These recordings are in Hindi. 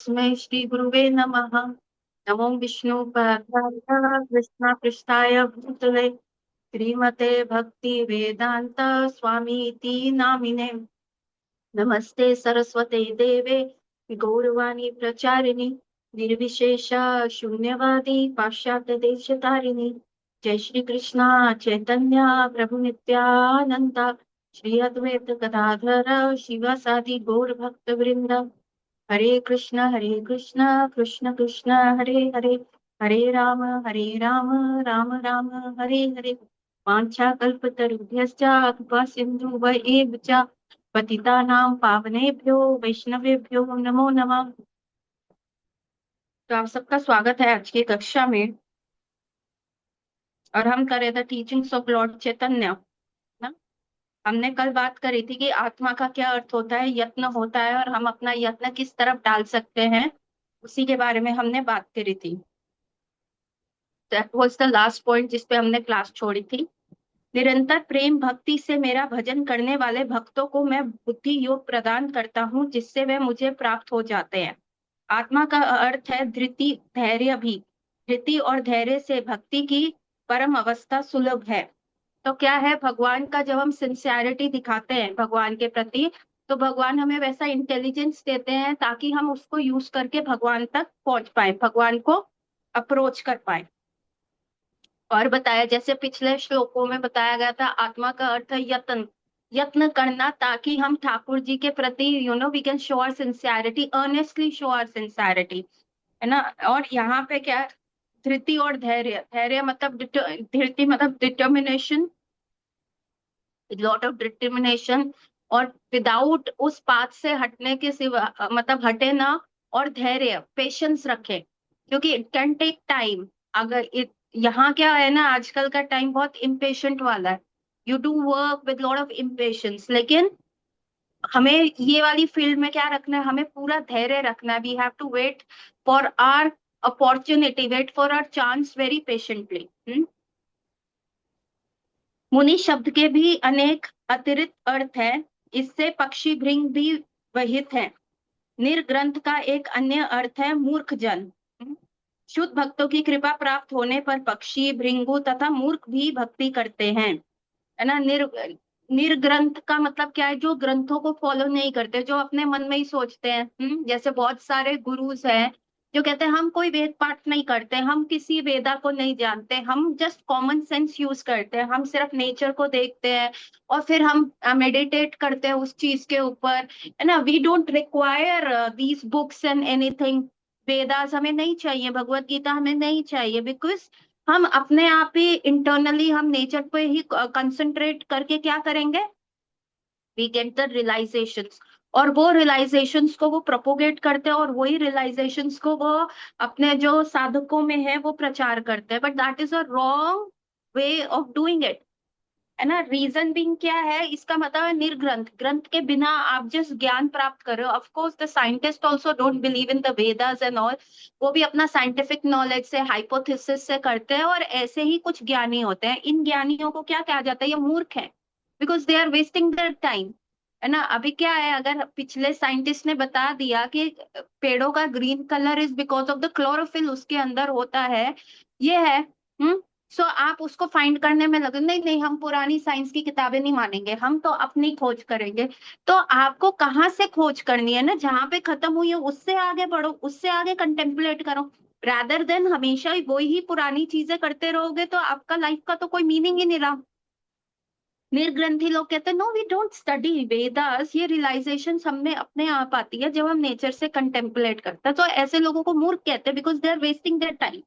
तस्मै श्री गुरुवे नमः। नमो विष्णु पादाय कृष्ण पृष्ठाय भूतले श्रीमते भक्ति वेदांत स्वामीति नामिने। नमस्ते सरस्वते देवे गौरवाणी प्रचारिणी निर्विशेष शून्यवादी पाश्चात्य देशतारिणी। जय श्री कृष्णा चैतन्य प्रभु नित्यानंद श्री अद्वैत गदाधर शिवासादि गौर भक्त वृंद। हरे कृष्ण कृष्ण कृष्ण हरे हरे, हरे राम राम राम हरे हरे। वाञ्छा कल्पतरुभ्यश्च कृपा सिन्धुभ्येव च पतितानां पावनेभ्यो वैष्णवेभ्यो नमो नमः। तो आप सबका स्वागत है आज की कक्षा में, और हम कर रहे थे टीचिंग्स ऑफ लॉर्ड चैतन्य ना। हमने कल बात करी थी कि आत्मा का क्या अर्थ होता है, यत्न होता है, और हम अपना यत्न किस तरफ डाल सकते हैं, उसी के बारे में हमने बात करी थी। That was the last point जिस पे हमने क्लास छोड़ी थी। निरंतर प्रेम भक्ति से मेरा भजन करने वाले भक्तों को मैं बुद्धि योग प्रदान करता हूँ, जिससे वे मुझे प्राप्त हो जाते हैं। आत्मा का अर्थ है धृति धैर्य भी। धृति और धैर्य से भक्ति की परम अवस्था सुलभ है। तो क्या है, भगवान का जब हम सिंसियरिटी दिखाते हैं भगवान के प्रति, तो भगवान हमें वैसा इंटेलिजेंस देते हैं ताकि हम उसको यूज करके भगवान तक पहुंच पाए, भगवान को अप्रोच कर पाए। और बताया, जैसे पिछले श्लोकों में बताया गया था, आत्मा का अर्थ है यत्न, यत्न करना, ताकि हम ठाकुर जी के प्रति we can show our sincerity, earnestly show our sincerity, है ना। और यहाँ पे क्या है, धृति और धैर्य। धैर्य मतलब धृति मतलब डिटर्मिनेशन, लॉट ऑफ डिटर्मिनेशन, और विदाउट उस पाथ से हटने के सिवा, मतलब हटे ना, और धैर्य पेशेंस रखे, क्योंकि इट कैन टेक टाइम। अगर यहाँ क्या है ना, आजकल का टाइम बहुत इम्पेशेंट वाला है। You do work with lot of impatience, लेकिन हमें ये वाली फील्ड में क्या रखना है, हमें पूरा धैर्य रखना है। We have to wait for our opportunity, wait for our chance very patiently. मुनि शब्द के भी अनेक अतिरिक्त अर्थ हैं। इससे पक्षी भृंग भी वहित है। निर्ग्रंथ का एक अन्य अर्थ है मूर्ख जन। शुद्ध भक्तों की कृपा प्राप्त होने पर पक्षी, भृंगु तथा मूर्ख भी भक्ति करते हैं, है ना। निर्ग्रंथ का मतलब क्या है, जो ग्रंथों को फॉलो नहीं करते, जो अपने मन में ही सोचते हैं। जैसे बहुत सारे गुरुज हैं जो कहते हैं हम कोई वेद पाठ नहीं करते, हम किसी वेदा को नहीं जानते, हम जस्ट कॉमन सेंस यूज करते हैं, हम सिर्फ नेचर को देखते हैं और फिर हम मेडिटेट करते हैं उस चीज के ऊपर, है ना। We don't require these books and anything. Vedas हमें नहीं चाहिए, भगवत गीता हमें नहीं चाहिए, बिकॉज हम अपने आप ही इंटरनली हम नेचर पे ही कंसंट्रेट करके क्या करेंगे, वी गेट द रियलाइजेशंस, और वो रियलाइजेशंस को वो प्रोपोगेट करते हैं, और वही रियलाइजेशंस को वो अपने जो साधकों में है वो प्रचार करते हैं। But that is a wrong way of doing it, है ना। रीजन बिंग क्या है, इसका मतलब है निर्ग्रंथ। ग्रंथ के बिना आप जस्ट ज्ञान प्राप्त कर रहे हो। Of course the scientist also don't believe in the Vedas and all, वो भी अपना साइंटिफिक नॉलेज से, हाइपोथेसिस से करते हैं, और ऐसे ही कुछ ज्ञानी होते हैं। इन ज्ञानियों को क्या कहा जाता है, ये मूर्ख है, because they are wasting their time, है ना। अभी क्या है, अगर पिछले साइंटिस्ट ने बता दिया कि पेड़ों का green colour is because of the chlorophyll उसके अंदर होता है, ये है। सो आप उसको फाइंड करने में लगे, नहीं नहीं हम पुरानी साइंस की किताबें नहीं मानेंगे, हम तो अपनी खोज करेंगे। तो आपको कहाँ से खोज करनी है ना, जहां पे खत्म हुई है उससे आगे बढ़ो, उससे आगे कंटेम्पलेट करो, रादर देन हमेशा वही ही पुरानी चीजें करते रहोगे, तो आपका लाइफ का तो कोई मीनिंग ही नहीं रहा। निर्ग्रंथी लोग कहते हैं no we don't study Vedas, ये रियलाइजेशन हम में अपने आप आती है जब हम नेचर से कंटेम्पलेट करते हैं। तो ऐसे लोगों को मूर्ख कहते हैं, because they are wasting their time.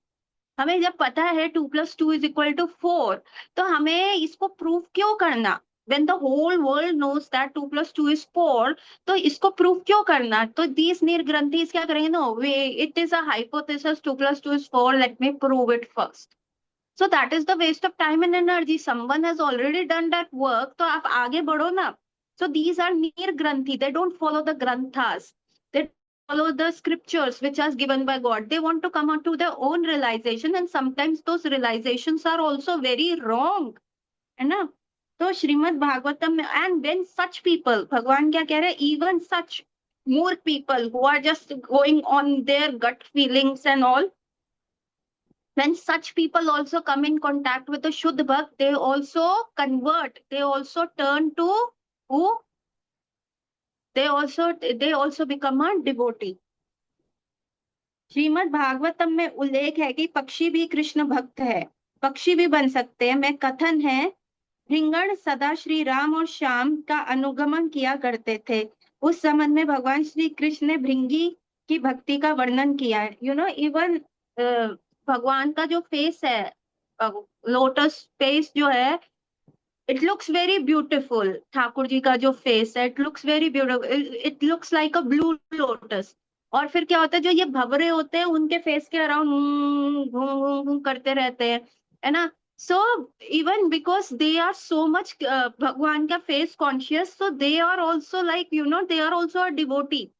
हमें जब पता है 2+2=4, तो हमें इसको प्रूव क्यों करना, when the whole world knows that 2+2=4, तो इसको प्रूव क्यों करना। तो these निर्ग्रंथीज क्या करेंगे, no way it is a hypothesis, 2+2=4, let me prove it first. So that is the waste of time and energy. Someone has already done that work, तो आप आगे बढ़ो ना। So these are निर्ग्रंथी, they don't follow the granthas, they follow the scriptures which are given by God. They want to come on to their own realization, and sometimes those realizations are also very wrong, है ना। तो श्रीमद् भागवतम में, and when such people, भगवान क्या कह रहे हैं, even such मूर्ख people who are just going on their gut feelings and all, when such people also come in contact with the Shuddh Bhakt, they also convert, they also turn to who? They also become a devotee. Shrimad Bhagavatam में उल्लेख है कि पक्षी भी कृष्ण भक्त है, पक्षी भी बन सकते हैं। में कथन है, भृंगण सदा श्री राम और श्याम का अनुगमन किया करते थे। उस संबंध में भगवान श्री कृष्ण ने भृंगी की भक्ति का वर्णन किया है। इवन भगवान का जो फेस है, लोटस फेस जो है, it looks very beautiful. Thakur ji का जो फेस है, it looks very beautiful, it looks like a blue lotus. और फिर क्या होता है, जो ये भंवरे होते हैं उनके फेस के अराउंड घूम घूम घूम करते रहते हैं, है ना। So even because they are so much भगवान का face conscious, so they are also like they are also a devotee.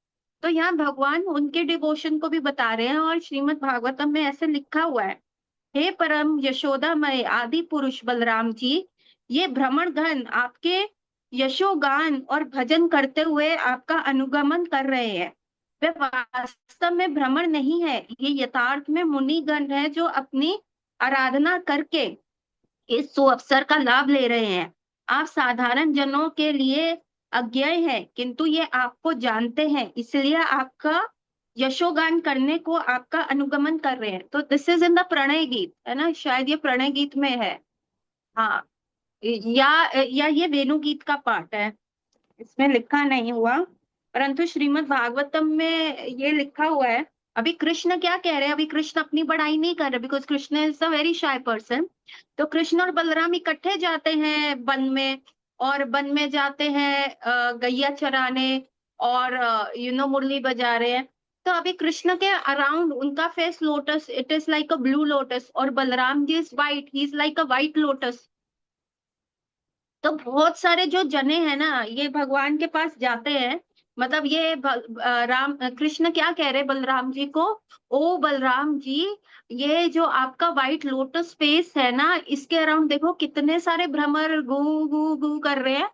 तो यहाँ भगवान उनके डिवोशन को भी बता रहे हैं। और श्रीमद् भागवतम में ऐसे लिखा हुआ है, हे परम यशोदामय आदि पुरुष बलराम जी, ये भ्रमण गण आपके यशोगान और भजन करते हुए आपका अनुगमन कर रहे हैं। वे वास्तव में भ्रमण नहीं है, ये यथार्थ में मुनि गण है जो अपनी आराधना करके इस सुअवसर का लाभ ले रहे हैं। आप साधारण जनों के लिए अज्ञेय हैं, किंतु ये आपको जानते हैं, इसलिए आपका यशोगान करने को आपका अनुगमन कर रहे हैं। तो दिस इज इन द प्रणय गीत, है ना, शायद ये प्रणय गीत में है। हाँ, या ये वेणु गीत का पार्ट है, इसमें लिखा नहीं हुआ, परंतु श्रीमद् भागवतम में ये लिखा हुआ है। अभी कृष्ण क्या कह रहे हैं, अभी कृष्ण अपनी बड़ाई नहीं कर रहे, because Krishna is a very shy person. तो कृष्ण और बलराम इकट्ठे जाते हैं वन में, और वन में जाते हैं गैया चराने, और मुरली बजा रहे हैं। तो अभी कृष्ण के अराउंड उनका face lotus, it is like a blue lotus, और Balram ji is white, he is like a white lotus. तो बहुत सारे जो जने हैं ना, ये भगवान के पास जाते हैं। मतलब ये कृष्ण क्या कह रहे बलराम जी को, ओ बलराम जी, ये जो आपका व्हाइट लोटस फेस है ना, इसके अराउंड देखो कितने सारे भ्रमर गू गू गू कर रहे हैं।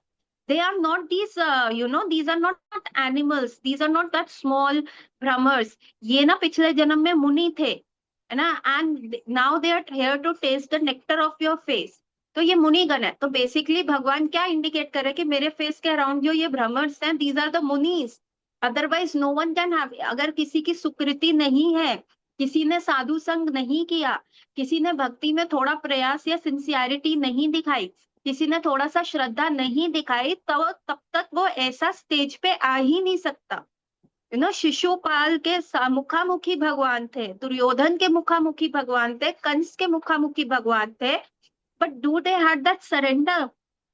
They are not these these are not animals, these are not that small भ्रमर्स। ये ना पिछले जन्म में मुनि थे, है ना, and now they are here to taste the nectar of your face. तो ये मुनिगण है। तो बेसिकली भगवान क्या इंडिकेट कर रहे हैं कि मेरे फेस के अराउंड जो ये भ्रमर्स हैं, these are the munis, otherwise no one can have. अगर किसी की सुकृति नहीं है, किसी ने साधु संग नहीं किया, किसी ने भक्ति में थोड़ा प्रयास या सिंसियरिटी नहीं दिखाई, किसी ने थोड़ा सा श्रद्धा नहीं दिखाई, तो तब तक वो ऐसा स्टेज पे आ ही नहीं सकता। शिशुपाल के मुखामुखी भगवान थे, दुर्योधन के मुखामुखी भगवान थे, कंस के मुखामुखी भगवान थे, but do they had that surrender?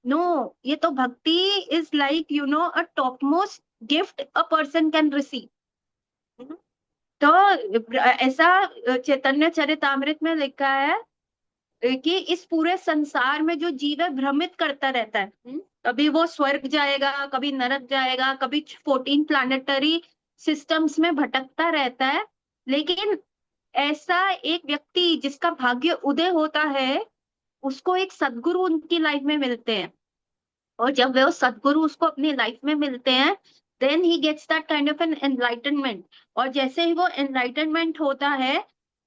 No, ये तो भक्ति is like a topmost gift a person can receive. तो ऐसा चैतन्य चरितामृत में लिखा है कि इस पूरे संसार में जो जीव है भ्रमित करता रहता है। कभी वो स्वर्ग जाएगा, कभी नरक जाएगा, कभी 14 प्लानेटरी सिस्टम्स में भटकता रहता है। लेकिन ऐसा एक व्यक्ति जिसका भाग्य उदय होता है, उसको एक सदगुरु उनकी लाइफ में मिलते हैं, और जब वो सदगुरु उसको अपनी लाइफ में मिलते हैं, then he gets that kind of an enlightenment. और जैसे ही वो एनलाइटनमेंट होता है,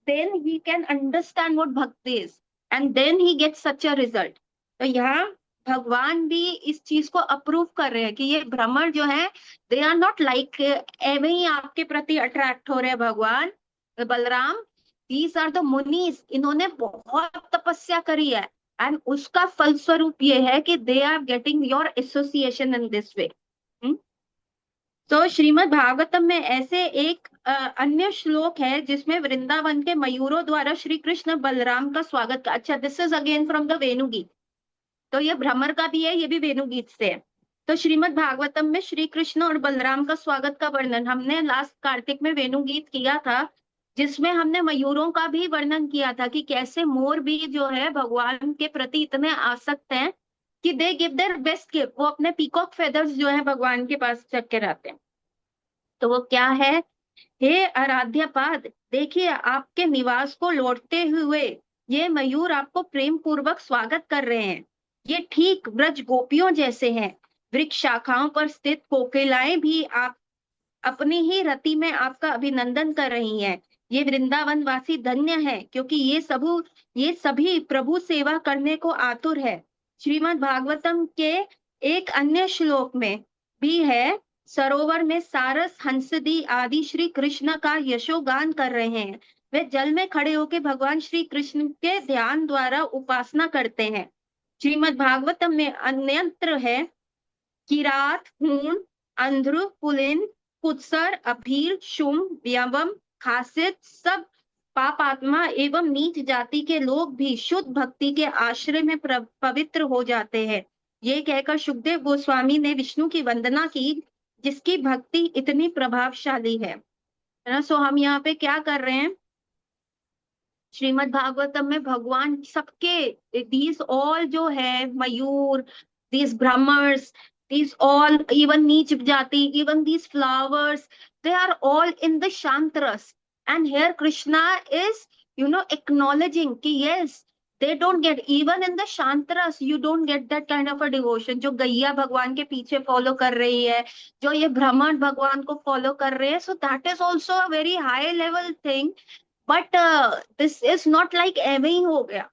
then he can understand what bhakti is, and then he gets such a result. तो यहाँ भगवान भी इस चीज को अप्रूव कर रहे हैं कि ये भ्रमर जो है, दे आर नॉट लाइक एवं ही आपके प्रति अट्रैक्ट हो रहे हैं भगवान बलराम। दीज आर द मुनीज, इन्होंने बहुत तपस्या करी है, एंड उसका फलस्वरूप ये है कि they are getting your association in this way. तो श्रीमद् भागवतम में ऐसे एक अन्य श्लोक है जिसमें वृंदावन के मयूरों द्वारा श्री कृष्ण बलराम का स्वागत का, अच्छा this is again from the Venu Geet. तो ये भ्रमर का भी है, ये भी वेणु गीत से है। तो श्रीमद् भागवतम में श्री कृष्ण और बलराम का स्वागत का वर्णन हमने लास्ट कार्तिक में वेणु गीत किया था, जिसमें हमने मयूरों का भी वर्णन किया था कि कैसे मोर भी जो है भगवान के प्रति इतने आसक्त हैं कि they give their best gift. वो अपने पीकॉक फेदर्स जो है भगवान के पास रख के रहते हैं। तो वो क्या है, हे आराध्य पाद, देखिए आपके निवास को लौटते हुए ये मयूर आपको प्रेम पूर्वक स्वागत कर रहे हैं। ये ठीक ब्रज गोपियों जैसे हैं। वृक्ष शाखाओं पर स्थित कोकिलाएं भी अपनी ही रति में आपका अभिनंदन कर रही हैं। ये वृंदावन वासी धन्य है, क्योंकि ये सभी प्रभु सेवा करने को आतुर है। श्रीमद् भागवतम के एक अन्य श्लोक में भी है, सरोवर में सारस हंसदी आदि श्री कृष्ण का यशोगान कर रहे हैं। वे जल में खड़े होकर भगवान श्री कृष्ण के ध्यान द्वारा उपासना करते हैं। श्रीमद् भागवतम में अन्यत्र है, किरात, हूण, अंध्र, पुलिन, कुत्सर, अभीर, शुम, व्यवम, खासित सब पापात्मा एवं नीच जाति के लोग भी शुद्ध भक्ति के आश्रय में पवित्र हो जाते हैं। ये कहकर सुखदेव गोस्वामी ने विष्णु की वंदना की, जिसकी भक्ति इतनी प्रभावशाली है ना। सो हम यहाँ पे क्या कर रहे हैं, श्रीमद् भागवतम में भगवान सबके दीज ऑल जो है, मयूर, these Brahmins, these all, even नीच जाति, even these flowers, they are all in the shantras, and here Krishna is acknowledging कि yes, they don't get, even in the shantras you don't get that kind of a devotion। जो गैया भगवान के पीछे फॉलो कर रही है, जो ये ब्राह्मण भगवान को फॉलो कर रहे हैं, so that is also a very high level thing, but this is not like ऐਵੇਂ ही हो गया।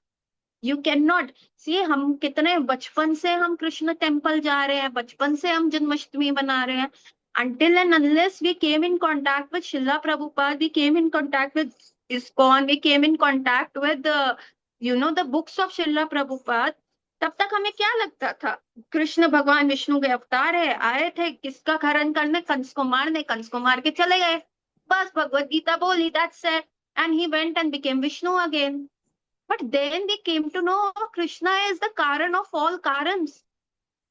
यू कैन नॉट सी, हम कितने बचपन से हम कृष्ण टेम्पल जा रहे हैं, बचपन से हम जन्माष्टमी बना रहे हैं। until and unless we came in contact with Srila Prabhupada, we came in contact with ISKCON, we came in contact with the books of Srila Prabhupada, तब तक हमें क्या लगता था, कृष्ण भगवान विष्णु के अवतार है, आए थे किसका हरण करने, कंस को मारने, कंस को मार के चले गए, बस भगवत गीता बोली, that's it, and he went and became Vishnu again। But then we came to know Krishna is the Karan of all Karans,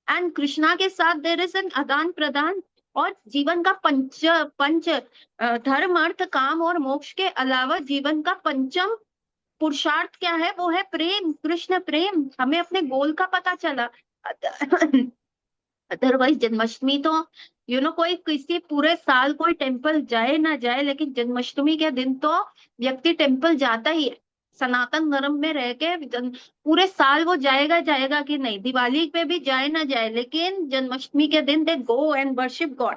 and Krishna के साथ there is an आदान प्रदान, और जीवन का पंच धर्म, अर्थ, काम और मोक्ष के अलावा जीवन का पंचम पुरुषार्थ क्या है, वो है प्रेम, कृष्ण प्रेम। हमें अपने गोल का पता चला। अदरवाइज जन्माष्टमी तो कोई किसी पूरे साल कोई टेम्पल जाए ना जाए, लेकिन जन्माष्टमी के दिन तो व्यक्ति टेम्पल जाता ही है। सनातन धर्म में रह के पूरे साल वो जाएगा कि नहीं, दिवाली पे भी जाए ना जाए, लेकिन जन्माष्टमी के दिन दे गो एंड वर्शिप गॉड।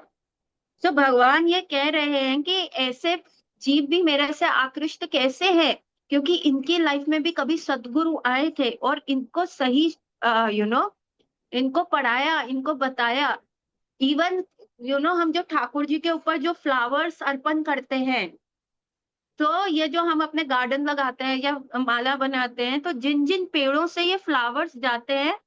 सो भगवान ये कह रहे हैं कि ऐसे जीव भी मेरे से आकृष्ट कैसे है, क्योंकि इनकी लाइफ में भी कभी सदगुरु आए थे और इनको सही इनको पढ़ाया, इनको बताया। इवन हम जो ठाकुर जी के ऊपर जो फ्लावर्स अर्पण करते हैं, तो ये जो हम अपने गार्डन लगाते हैं या माला बनाते हैं, तो जिन जिन पेड़ों से ये फ्लावर्स जाते हैं,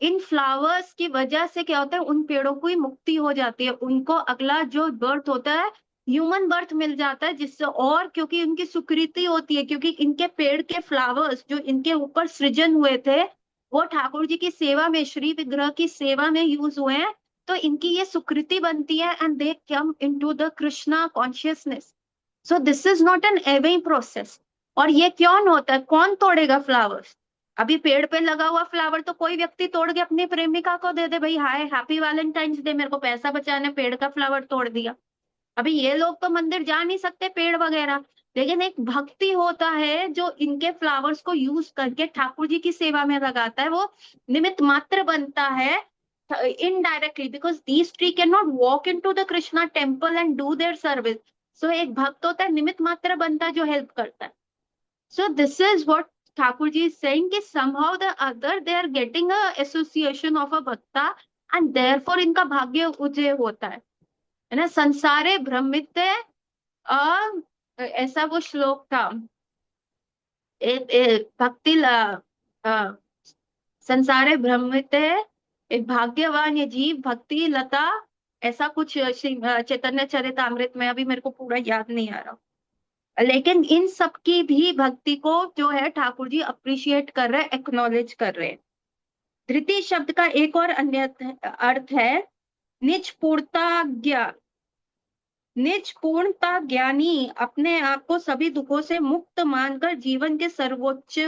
इन फ्लावर्स की वजह से क्या होता है, उन पेड़ों को ही मुक्ति हो जाती है, उनको अगला जो बर्थ होता है ह्यूमन बर्थ मिल जाता है, जिससे और क्योंकि उनकी सुकृति होती है, क्योंकि इनके पेड़ के फ्लावर्स जो इनके ऊपर सृजन हुए थे वो ठाकुर जी की सेवा में, श्री विग्रह की सेवा में यूज हुए हैं, तो इनकी ये सुकृति बनती है and they come into the Krishna consciousness. So this is not an away process. और ये क्यों होता है, कौन तोड़ेगा फ्लावर्स? अभी पेड़ पे लगा हुआ फ्लावर तो कोई व्यक्ति तोड़ के अपनी प्रेमिका को दे दे, भाई हाय हैप्पी वैलेंटाइंस डे, मेरे को पैसा बचाने पेड़ का फ्लावर तोड़ दिया। अभी ये लोग तो मंदिर जा नहीं सकते पेड़ वगैरह, लेकिन एक भक्ति होता है जो इनके फ्लावर्स को यूज करके ठाकुर जी की सेवा में लगाता है, वो निमित्त मात्र बनता है indirectly, because these tree can not walk into the Krishna temple and do their service. So एक भक्त होता है, निमित्त मात्र बनता है जो हेल्प करता है। So this is what Thakur ji is saying कि somehow the other they are getting a association of a भक्ता and therefore इनका भाग्य उदय होता है ना। संसारे भ्रमित ऐसा वो श्लोक था, भक्ति संसारे भ्रमित एक भाग्यवान ये जीव भक्ति लता, ऐसा कुछ चैतन्य चरितामृत में, अभी मेरे को पूरा याद नहीं आ रहा, लेकिन इन सब की भी भक्ति को जो है ठाकुर जी अप्रिशिएट कर रहे हैं, एक्नॉलेज कर रहे हैं। धृति शब्द का एक और अन्य अर्थ है निज पूर्णता ज्ञान। निज पूर्णता ज्ञानी अपने आप को सभी दुखों से मुक्त मानकर जीवन के सर्वोच्च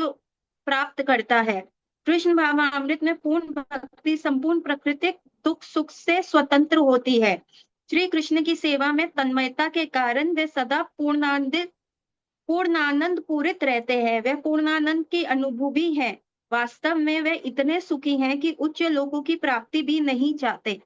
प्राप्त करता है। कृष्ण भावामृत में पूर्ण भक्ति संपूर्ण प्राकृतिक दुख सुख से स्वतंत्र होती है। श्री कृष्ण की सेवा में तन्मयता के कारण वे सदा पूर्णानंद पूरित रहते हैं। वे पूर्णानंद की अनुभवी हैं। वास्तव में वे इतने सुखी हैं कि उच्च लोकों की प्राप्ति भी नहीं चाहते।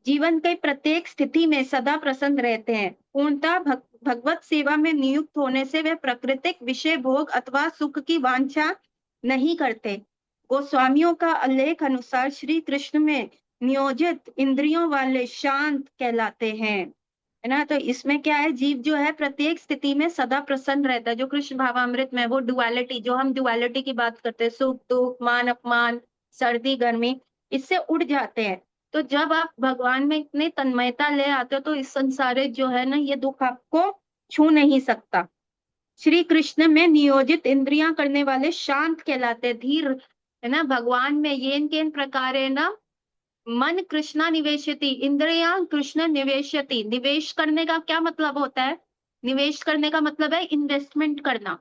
जीवन के प्रत्येक स्थिति में सदा प्रसन्न रहते हैं। पूर्णतः भगवत सेवा में नियुक्त होने से वे प्राकृतिक विषय भोग अथवा सुख की वांछा नहीं करते। गोस्वामियों का उल्लेख अनुसार श्री कृष्ण में नियोजित इंद्रियों वाले शांत कहलाते हैं, है ना। तो इसमें क्या है, जीव जो है प्रत्येक स्थिति में सदा प्रसन्न रहता है। जो कृष्ण भावामृत में वो डुअलिटी, जो हम डुअलिटी की बात करते हैं, सुख दुख, मान अपमान, सर्दी गर्मी, इससे उड़ जाते हैं। तो जब आप भगवान में इतनी तन्मयता ले आते हो तो इस संसार जो है ना, ये दुख आपको छू नहीं सकता। श्री कृष्ण में नियोजित इंद्रियां करने वाले शांत कहलाते, धीर, है ना। भगवान में येन केन प्रकार है ना, मन कृष्णा निवेशति, इंद्रियां कृष्ण निवेशति। निवेश करने का क्या मतलब होता है? निवेश करने का मतलब है इन्वेस्टमेंट करना।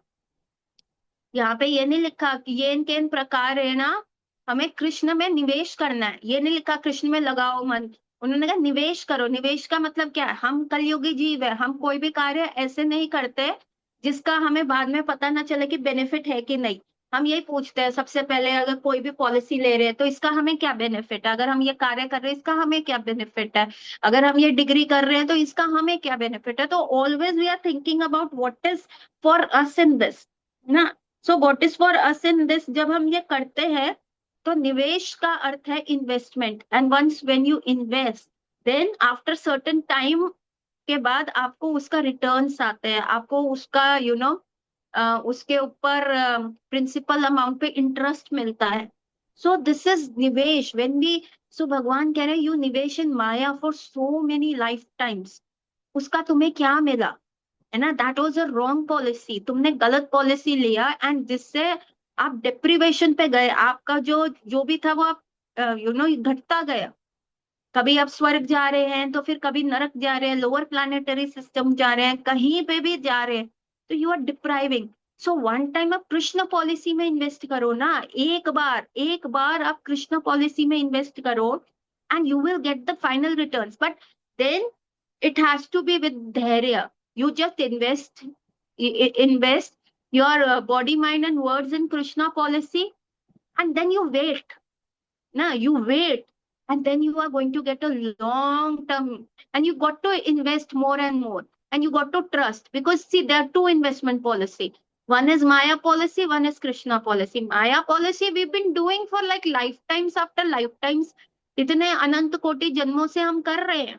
यहाँ पे ये नहीं लिखा कि ये इनके इन प्रकार है ना, हमें कृष्ण में निवेश करना है, ये नहीं लिखा कृष्ण में लगाओ मन। उन्होंने कहा निवेश करो। निवेश का मतलब क्या है? हम कलयुगी जीव है, हम कोई भी कार्य ऐसे नहीं करते जिसका हमें बाद में पता ना चले कि बेनिफिट है कि नहीं। हम यही पूछते हैं सबसे पहले, अगर कोई भी पॉलिसी ले रहे हैं तो इसका हमें क्या बेनिफिट है, अगर हम ये कार्य कर रहे हैं इसका हमें क्या बेनिफिट है, अगर हम ये डिग्री कर रहे हैं तो इसका हमें क्या बेनिफिट है। तो always we are thinking about what is for us in this, ना। So what is for us in this, जब हम ये करते हैं तो निवेश का अर्थ है investment. And once when you invest, then after certain time के बाद आपको उसका रिटर्न्स आते हैं, आपको उसका उसके ऊपर प्रिंसिपल अमाउंट पे इंटरेस्ट मिलता है। सो दिस इज निवेश व्हेन वी, सो भगवान कह रहे हैं यू निवेश in maya for so many life times, उसका तुम्हें क्या मिला, है ना। That was a wrong policy, तुमने गलत पॉलिसी लिया एंड जिससे आप डिप्रीवेशन पे गए। आपका जो जो भी था वो आप घटता गया। कभी आप स्वर्ग जा रहे हैं तो फिर कभी नरक जा रहे हैं, लोअर प्लानिटरी सिस्टम जा रहे हैं, कहीं पे भी जा रहे हैं, तो you are depriving. So one time आप कृष्ण पॉलिसी में इन्वेस्ट करो ना, एक बार आप कृष्ण पॉलिसी में इन्वेस्ट करो and you will get the final returns. But then it has to be with dhairya. You just invest your body, mind and words in Krishna policy, and then you wait. Now you wait, and then you are going to get a long term, and you got to invest more and more, and you got to trust, because see, there are two investment policy. One is Maya policy, one is Krishna policy. Maya policy we've been doing for like lifetimes after lifetimes, इतने अनंत कोटि जन्मों से हम कर रहे हैं,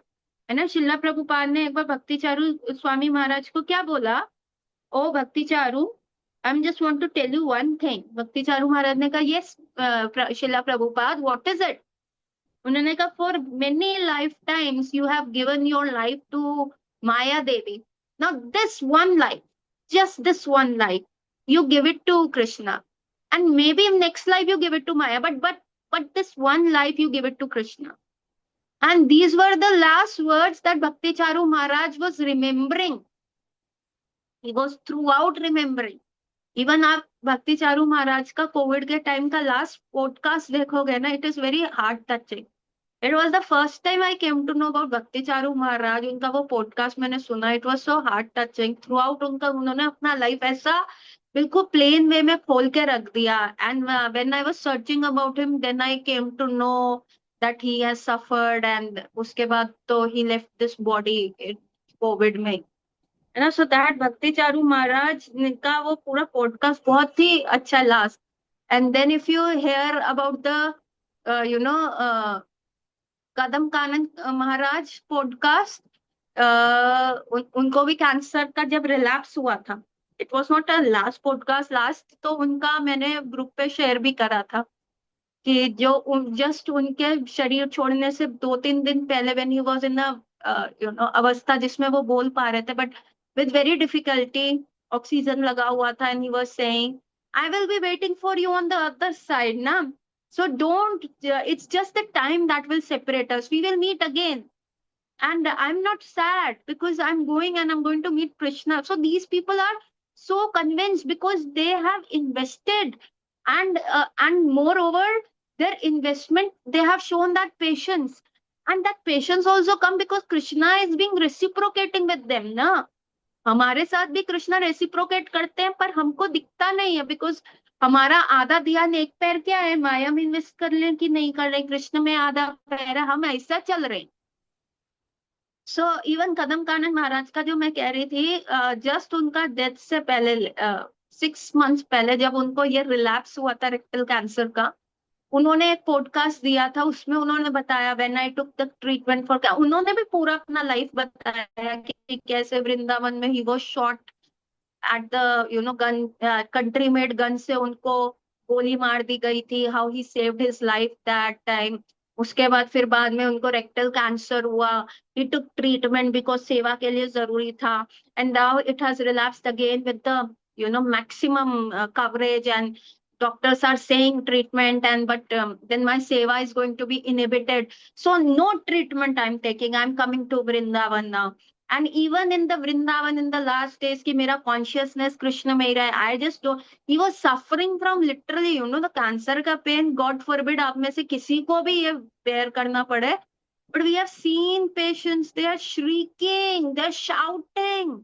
है ना। शिला प्रभुपाद ने एक बार भक्ति चारू स्वामी महाराज को क्या बोला, ओ Bhakti Charu, I just want to tell you one thing. Bhakti Charu महाराज ने कहा yes Shila Prabhupada, what is it. उन्होंने कहा for many life times you have given your life to Maya Devi, now this one life, just this one life you give it to Krishna, and maybe in next life you give it to Maya, but this one life you give it to Krishna. And these were the last words that Bhakti Charu Maharaj was remembering. He was throughout remembering. Even आप भक्ति चारू महाराज का कोविड के टाइम का लास्ट पॉडकास्ट देखोगे ना, it is very heart touching. It was the first time I came to know about Bhakti Charu Maharaj. उनका वो पॉडकास्ट मैंने सुना, it was so heart touching throughout. उनका उन्होंने अपना लाइफ ऐसा बिल्कुल प्लेन वे में खोल के रख दिया। And when I was searching about him, then I came to know that he has suffered, and उसके बाद तो he left this body COVID में, है ना। सो दैट भक्ति चारू महाराज का वो पूरा पॉडकास्ट बहुत ही अच्छा last. And then if you hear about the you know Kadam Kanan Maharaj podcast, उनको भी कैंसर का जब रिलैप्स हुआ था, it was not a last podcast last, तो उनका मैंने ग्रुप पे शेयर भी करा था कि जो जस्ट उनके शरीर छोड़ने से 2-3 दिन पहले, व्हेन ही वाज इन अवस्था जिसमें वो बोल पा रहे थे, but with very difficulty, oxygen लगा हुआ था, and he was saying I will be waiting for you on the other side ना। So don't, it's just the time that will separate us. We will meet again. And I'm not sad because I'm going and I'm going to meet Krishna. So these people are so convinced because they have invested. And moreover, their investment, they have shown that patience. And that patience also come because Krishna is being reciprocating with them, na? हमारे साथ भी कृष्णा रेसिप्रोकेट करते हैं, पर हमको दिखता नहीं है, बिकॉज हमारा आधा ध्यान एक पैर क्या है, माया में इन्वेस्ट कर ले कि नहीं कर रहे, कृष्ण में आधा पैर है, हम ऐसा चल रहे हैं। सो इवन कदम कानन महाराज का जो मैं कह रही थी, जस्ट उनका डेथ से पहले 6 मंथ्स पहले जब उनको ये रिलैप्स हुआ था रेक्टल कैंसर का, उन्होंने एक पॉडकास्ट दिया था, उसमें उन्होंने बताया when I took the treatment for, उन्होंने भी पूरा अपना लाइफ बताया कि कैसे वृंदावन में ही वो shot at the gun, country made gun से उनको गोली मार दी गई थी, how he saved his life that time. उसके बाद फिर बाद में उनको रेक्टल कैंसर हुआ, ही टुक ट्रीटमेंट बिकॉज सेवा के लिए जरूरी था, and now it has relapsed again with the maximum coverage, and doctors are saying treatment, and but then my seva is going to be inhibited, so no treatment I'm taking, I'm coming to Vrindavan now. And even in the Vrindavan in the last days ki mera consciousness Krishna mein hi raha hai, I just don't, he was suffering from literally the cancer ka pain, God forbid आप में से किसी को भी ये bear करना पड़े, but we have seen patients, they are shrieking, they're shouting,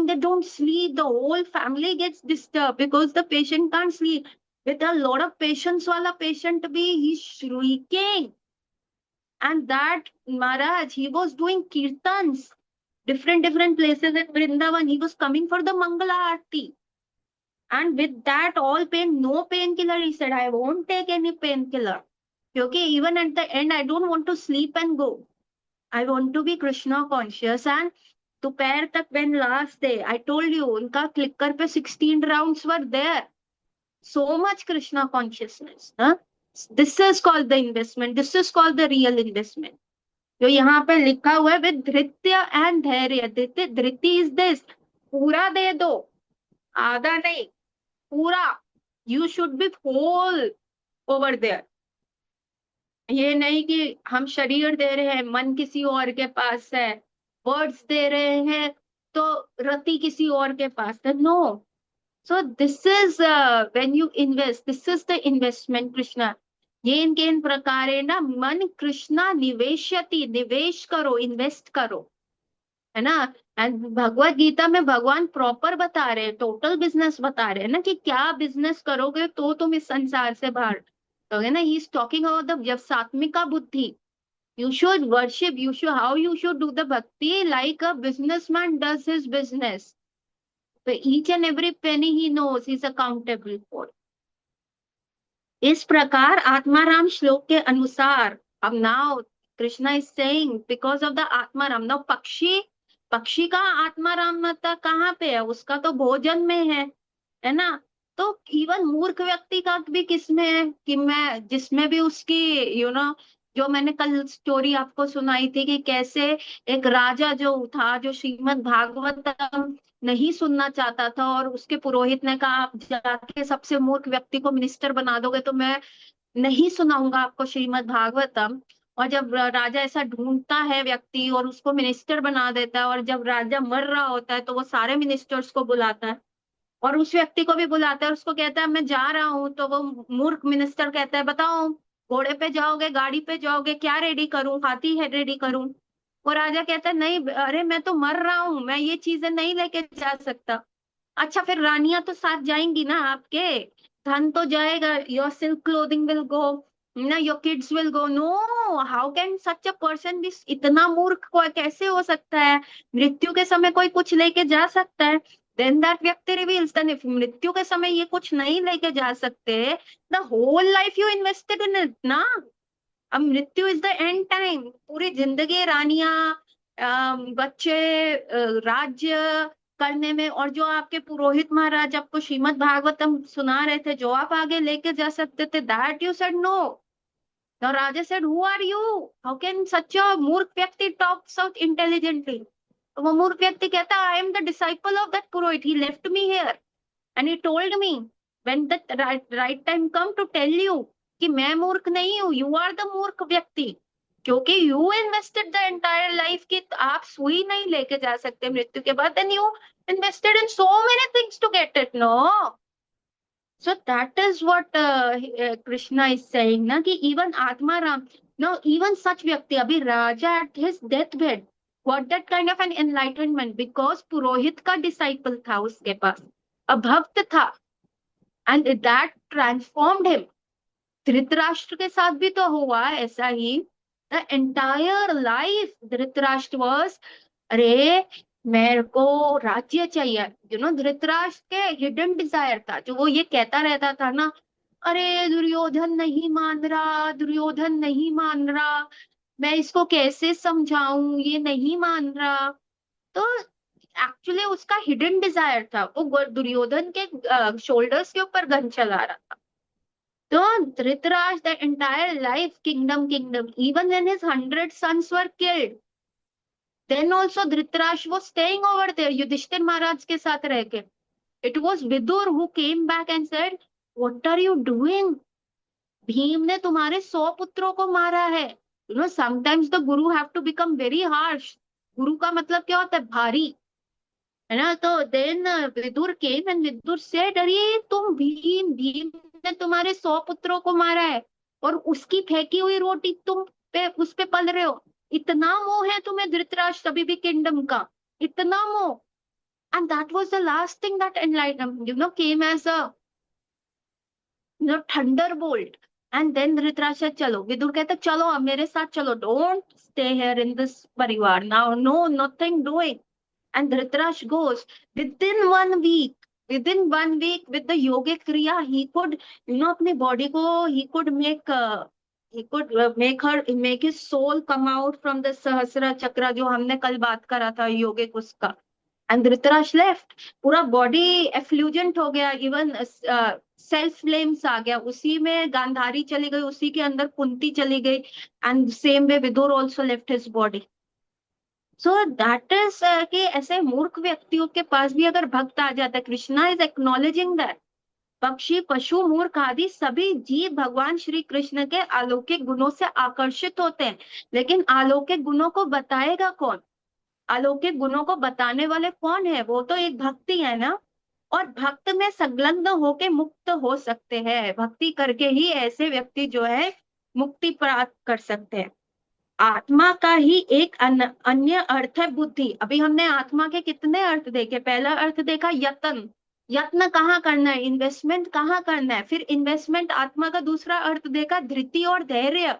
they don't sleep, the whole family gets disturbed because the patient can't sleep. With a lot of patients wala patient bhi, he's shrieking. And that Maharaj, he was doing kirtans, different places at Vrindavan. He was coming for the Mangala Aarti. And with that all pain, no painkiller, he said, I won't take any painkiller. Okay, even at the end, I don't want to sleep and go. I want to be Krishna conscious. And दोपहर तक when last day, I told you, उनका clicker पे 16 rounds were there. So much Krishna consciousness. Huh? This is called the investment. This is called the real investment. जो यहाँ पे लिखा हुआ है विद धृत्य एंड धैर्य, धृति इज दिस, पूरा दे दो, आधा नहीं, पूरा, you should be whole over there. ये नहीं कि हम शरीर दे रहे हैं, मन किसी और के पास है, वर्ड्स दे रहे हैं तो रति किसी और के पास है, no. So this is when you invest, this is the investment Krishna. ये इनके इन प्रकार ना, मन कृष्णा निवेशयति, निवेश करो, इन्वेस्ट करो, है ना। एंड भगवत गीता में भगवान प्रॉपर बता रहे हैं, टोटल बिजनेस बता रहे हैं ना, कि क्या बिजनेस करोगे तो तुम इस संसार से बाहर कहोगे ना। He is talking about the जब सात्विका बुद्धि, you should worship, you should, how you should do the bhakti like a businessman does his business, so each and every penny he knows he is accountable for। इस प्रकार आत्माराम श्लोक के अनुसार, अब now Krishna is saying because of the Atmaram, now पक्षी का आत्मारामता कहाँ पे है, उसका तो भोजन में है ना। तो इवन मूर्ख व्यक्ति का भी किसमें है, कि मैं जिसमें भी उसकी जो मैंने कल स्टोरी आपको सुनाई थी कि कैसे एक राजा जो था, जो श्रीमद् भागवतम नहीं सुनना चाहता था, और उसके पुरोहित ने कहा आप जाके सबसे मूर्ख व्यक्ति को मिनिस्टर बना दोगे तो मैं नहीं सुनाऊंगा आपको श्रीमद् भागवतम। और जब राजा ऐसा ढूंढता है व्यक्ति और उसको मिनिस्टर बना देता है, और जब राजा मर रहा होता है तो वो सारे मिनिस्टर्स को बुलाता है और उस व्यक्ति को भी बुलाता है, उसको कहता है मैं जा रहा हूँ, तो वो मूर्ख मिनिस्टर कहता है बताओ घोड़े पे जाओगे, गाड़ी पे जाओगे, क्या रेडी करूं, हाथी है रेडी करूं। वो राजा कहता है नहीं, अरे मैं तो मर रहा हूं, मैं ये चीजें नहीं लेके जा सकता। अच्छा फिर रानियां तो साथ जाएंगी ना आपके, धन तो जाएगा, your silk clothing will go ना, your kids will go, no, how can such a person be, इतना मूर्ख को कैसे हो सकता है, मृत्यु के समय कोई कुछ लेके जा सकता है। देन दैट व्यक्ति रिवील्स, देन इफ मृत्यु के समय ये कुछ नहीं लेके जा सकते, the whole life you invested in it ना। अब मृत्यु इज द एंड टाइम, पूरी जिंदगी रानियां, बच्चे, राज्य करने में, और जो आपके पुरोहित महाराज आपको श्रीमद् भागवतम सुना रहे थे, जो आप आगे लेके जा सकते थे, that you said no. The Raja said, who are you? How can such a मूर्ख व्यक्ति talk so intelligently? तो वो मूर्ख व्यक्ति कहता I am the disciple of that Purohit. He left me here and he told me when the right time come to tell you कि मैं मूर्ख नहीं हूँ, you are the मूर्ख व्यक्ति, क्योंकि you invested the entire life कि आप सुई नहीं लेके जा सकते मृत्यु के बाद, then you invested in so many things to get it, no? So that is what Krishna is saying na, कि even Atmaram, no, even such व्यक्ति, अभी राजा at his deathbed got that kind of an enlightenment because पुरोहित का disciple था उसके पास, a भक्त था, and that transformed him। Dhritarashtra के साथ भी तो हुआ ऐसा ही, the entire life Dhritarashtra was, अरे मेरे को राज्य चाहिए। धृतराष्ट्र के हिडन डिजायर था, जो वो ये कहता रहता था ना, अरे दुर्योधन नहीं मान रहा, दुर्योधन नहीं मान रहा, मैं इसको कैसे समझाऊं, ये नहीं मान रहा। तो एक्चुअली उसका हिडन डिजायर था, वो दुर्योधन के शोल्डर्स के ऊपर गन चला रहा था। तो Dhritraj the entire life kingdom kingdom, even when his 100 sons were killed, then also Dhritarashtra was staying over there Yudhishthira Maharaj के साथ रह के। It was Vidur who came back and said, what are you doing? Bhim ने तुम्हारे 100 पुत्रों को मारा है। Sometimes the guru have to become very harsh। गुरु का मतलब क्या होता है? भारी, है ना। तो then Vidur came and Vidur said, अरे तुम भीम, भीम ने तुम्हारे 100 पुत्रों को मारा है और उसकी फेंकी हुई रोटी तुम पे उस पे पल रहे हो। इतना मोह है तुम्हें धृतराष्ट्र अभी भी किंगडम का, इतना मोह। And that was the last thing that enlighten came as a thunderbolt. And then Dhritarashtra said, चलो। विदुर कहते चलो अब मेरे साथ चलो, don't stay here in this parivar now, no nothing doing. And Dhritarashtra goes, within 1 week, within 1 week with the yogic kriya, he could, अपने body को, he could make his soul come out from the Sahasra Chakra, जो हमने कल बात करा था योगिक उसका। And Dhritarashtra left, पूरा body effulgent हो गया, इवन सेल्फ फ्लेम्स आ गया, उसी में गांधारी चली गई, उसी के अंदर कुंती चली गई। And same way Vidur also left his body. So that is कि ऐसे मूर्ख व्यक्तियों के पास भी अगर भक्त आ जाता है, कृष्णा इज एक्नॉलेजिंग दैट पक्षी पशु मूर्ख आदि सभी जीव भगवान श्री कृष्ण के अलौकिक गुणों से आकर्षित होते हैं, लेकिन अलौकिक गुणों को बताएगा कौन? अलौकिक गुणों को बताने वाले कौन है? वो तो एक भक्ति है ना। और भक्त में संलग्न होके मुक्त हो सकते हैं, भक्ति करके ही ऐसे व्यक्ति जो है मुक्ति प्राप्त कर सकते हैं। आत्मा का ही एक अन्य अर्थ है बुद्धि। अभी हमने आत्मा के कितने अर्थ देखे? पहला अर्थ देखा यत्न, यत्न कहाँ करना है, इन्वेस्टमेंट कहाँ करना है। फिर इन्वेस्टमेंट आत्मा का दूसरा अर्थ देखा धृति और धैर्य।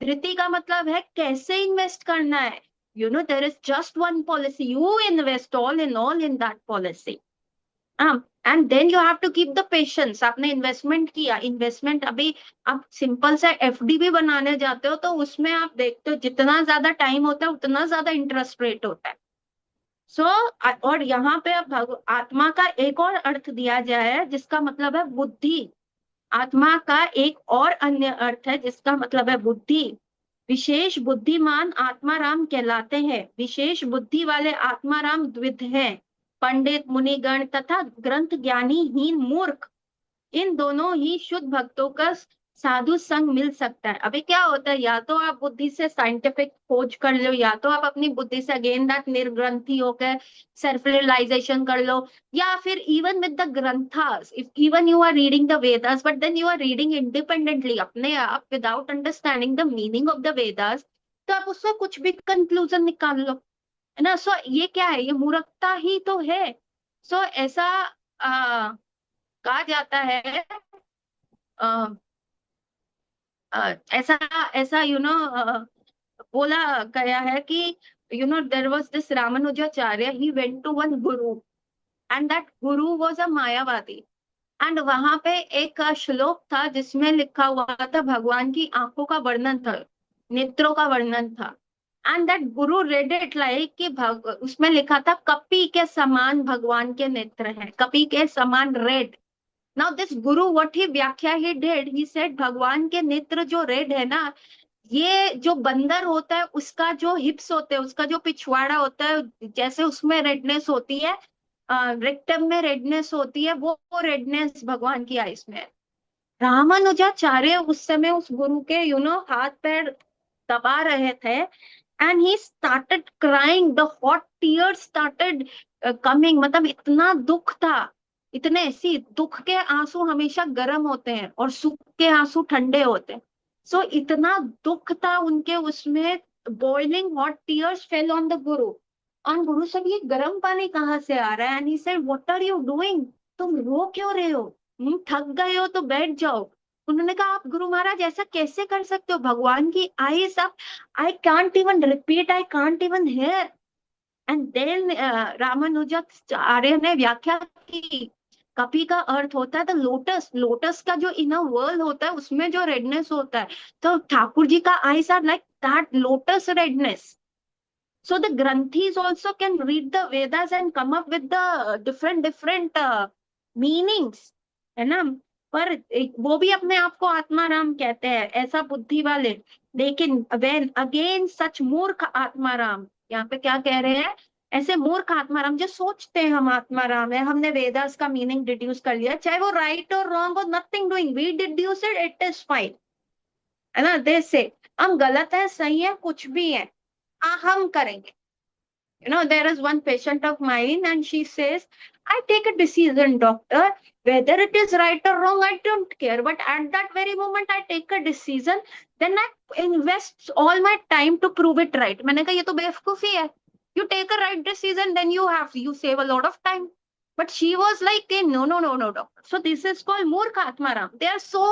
धृति का मतलब है कैसे इन्वेस्ट करना है। There is just one policy, you invest all in that policy. And then you have to keep the patience. आपने इन्वेस्टमेंट किया, इन्वेस्टमेंट अभी आप सिंपल सा एफडी भी बनाने जाते हो तो उसमें आप देखते हो जितना ज्यादा टाइम होता है उतना ज्यादा इंटरेस्ट रेट होता है। सो और यहाँ पे अब आत्मा का एक और अर्थ दिया गया है जिसका मतलब है बुद्धि। आत्मा का एक और अन्य अर्थ है जिसका मतलब है बुद्धि। विशेष बुद्धिमान आत्माराम कहलाते हैं। विशेष बुद्धि वाले आत्माराम द्विध हैं, पंडित मुनिगण तथा ग्रंथ ज्ञानी हीन मूर्ख, इन दोनों ही शुद्ध भक्तों का साधु संग मिल सकता है। अभी क्या होता है, या तो आप बुद्धि से साइंटिफिक खोज कर लो, या तो आप अपनी बुद्धि से अगेन दैट निर्ग्रंथी होकर सेल्फ रियलाइजेशन कर लो, या फिर even with the granthas, if even you are reading the Vedas but then you are reading independently अपने आप without understanding the meaning of the Vedas, तो आप उससे कुछ भी कंक्लूजन निकाल लो, है ना। सो ये क्या है? ये मूर्खता ही तो है। सो ऐसा कहा जाता है, ऐसा ऐसा बोला गया है कि there was this Ramanujacharya, he went to one guru and that guru was a Mayavadi. And वहां पे एक श्लोक था जिसमें लिखा हुआ था, भगवान की आंखों का वर्णन था, नेत्रों का वर्णन था। And that Guru read it like कि उसमें लिखा था कपि के समान भगवान के नेत्र हैं, कपि के समान red. Now this Guru what he व्याख्या ही डिड, ही सेड भगवान के नेत्र जो रेड है ना, ये जो बंदर होता है उसका जो हिप्स होते हैं, उसका जो पिछवाड़ा होता है, जैसे उसमें रेडनेस होती है, रेक्टम में रेडनेस होती है, वो रेडनेस भगवान की आईज में है। रामानुजाचार्य उस समय उस गुरु के हाथ पैर दबा रहे थे and he started crying, the hot tears started coming. मतलब इतना दुख था, इतने ऐसी दुख के आंसू हमेशा गर्म होते हैं और सुख के आंसू ठंडे होते हैं। सो इतना दुख था उनके उसमें, boiling hot tears fell on the गुरु। और गुरु से ये गर्म पानी कहाँ से आ रहा है? And he said what are you doing, तुम रो क्यों रहे हो? थक गए हो तो बैठ जाओ। उन्होंने कहा आप गुरु महाराज ऐसा कैसे कर सकते हो, भगवान की आईज आप, I can't even repeat, I can't even hear. And then Ramanujacharya ने व्याख्या की, कपि का अर्थ होता है द लोटस, लोटस का जो इनर वर्ल्ड होता है उसमें जो रेडनेस होता है, तो ठाकुर जी का eyes are like that lotus redness. So the Granthis also can read the Vedas and come up with the different meanings, है ना। पर वो भी अपने आप को आत्माराम कहते हैं, ऐसा बुद्धि वाले। लेकिन when again such मूर्ख आत्माराम, यहाँ पे क्या कह रहे हैं, ऐसे मूर्ख आत्माराम जो सोचते हैं हम आत्माराम है, हमने वेदास का मीनिंग डिड्यूस कर लिया, चाहे वो राइट और रॉन्ग और nothing doing, we deduce it is fine, है ना। दे से हम गलत है सही है कुछ भी है, हम करेंगे। You know, there is one patient of mine and she says, I take a decision, doctor, whether it is right or wrong, I don't care. But at that very moment, I take a decision, then I invest all my time to prove it right. मैंने कहा ये तो बेवकूफी है. You take a right decision, then you save a lot of time. But she was like, no, no, no, no, doctor. So this is called मूर्ख Atmaram. They are so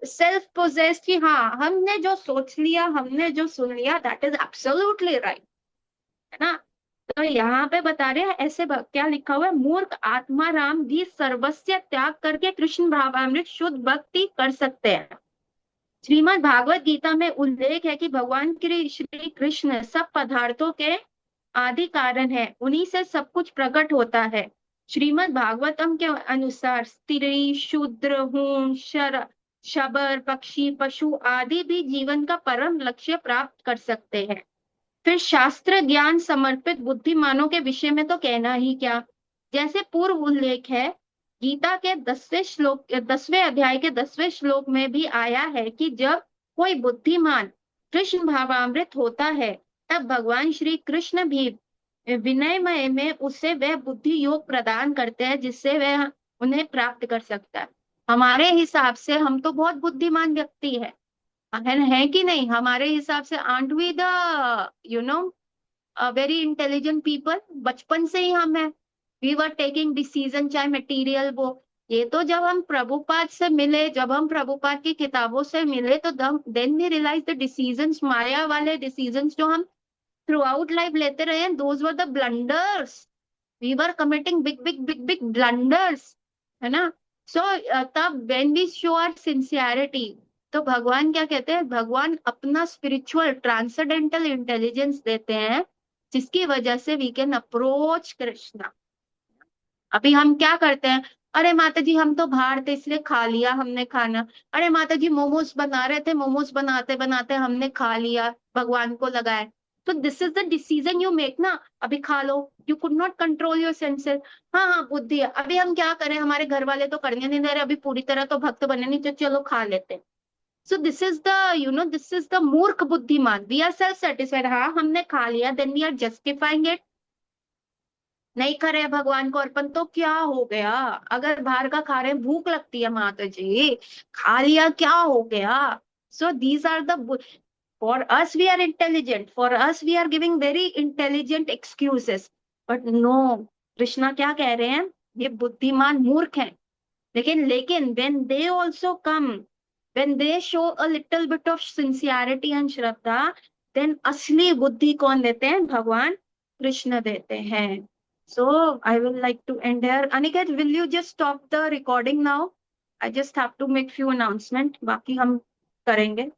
self possessed कि हाँ हमने जो सोच लिया, हमने जो सुन लिया, that is absolutely right. है ना। तो यहाँ पे बता रहे हैं ऐसे क्या लिखा हुआ है, मूर्ख आत्माराम भी सर्वस्व त्याग करके कृष्ण भावामृत शुद्ध भक्ति कर सकते हैं। श्रीमद् भागवत गीता में उल्लेख है कि भगवान श्री कृष्ण सब पदार्थों के आदि कारण है, उन्हीं से सब कुछ प्रकट होता है। श्रीमद् भागवतम के अनुसार स्त्री, शूद्र, हूण, शबर, पक्षी, पशु आदि भी जीवन का परम लक्ष्य प्राप्त कर सकते हैं। फिर शास्त्र ज्ञान समर्पित बुद्धिमानों के विषय में तो कहना ही क्या। जैसे पूर्व उल्लेख है, गीता के 10वें अध्याय के 10वें श्लोक में भी आया है कि जब कोई बुद्धिमान कृष्ण भावामृत होता है, तब भगवान श्री कृष्ण भी विनयमय में उसे वह बुद्धि योग प्रदान करते हैं जिससे वह उन्हें प्राप्त कर सकता है। हमारे हिसाब से हम तो बहुत बुद्धिमान व्यक्ति है कि नहीं, हमारे हिसाब से aren't we the very intelligent people, बचपन से ही हम है, वी वर टेकिंग डिसीजन, चाहे मटेरियल वो। ये तो जब हम प्रभुपाद से मिले, जब हम प्रभुपाद की किताबों से मिले, तो then we realise the decisions, माया वाले डिसीजंस जो हम थ्रू आउट लाइफ लेते रहे हैं, those were the blunders, we were committing big big big big blunders, है ना। सो तब when we show our sincerity, तो भगवान क्या कहते हैं, भगवान अपना स्पिरिचुअल ट्रांसेंडेंटल इंटेलिजेंस देते हैं, जिसकी वजह से वी कैन अप्रोच कृष्णा। अभी हम क्या करते हैं, अरे माता जी हम तो बाहर थे इसलिए खा लिया हमने खाना, अरे माता जी मोमोज बना रहे थे, मोमोज बनाते बनाते हमने खा लिया, भगवान को लगाए। तो this is the decision you make ना, अभी खा लो, you could not control your senses. हाँ हाँ बुद्धि है, अभी हम क्या करें, हमारे घर वाले तो करने नहीं दे रहे, अभी पूरी तरह तो भक्त बने नहीं, तो चलो खा लेते हैं। सो this is the this is the मूर्ख बुद्धिमान, वी आर सेल्फ सेटिस्फाइड, हाँ हमने खा लिया, then we are justifying it, नहीं खा रहे भगवान को अर्पण तो क्या हो गया, अगर बाहर का खा रहे हैं, भूख लगती है माता जी, खा लिया क्या हो गया। So these are the, for us we are intelligent, for us we are giving very intelligent excuses, but no, Krishna क्या कह रहे हैं, ये बुद्धिमान मूर्ख हैं। लेकिन when they also come, when they show a little bit of sincerity and Shraddha, then असली बुद्धि कौन देते हैं, भगवान कृष्ण देते हैं। So I will like to end here. Aniket, will you just stop the recording now? I just have to make few announcement, बाकी हम करेंगे।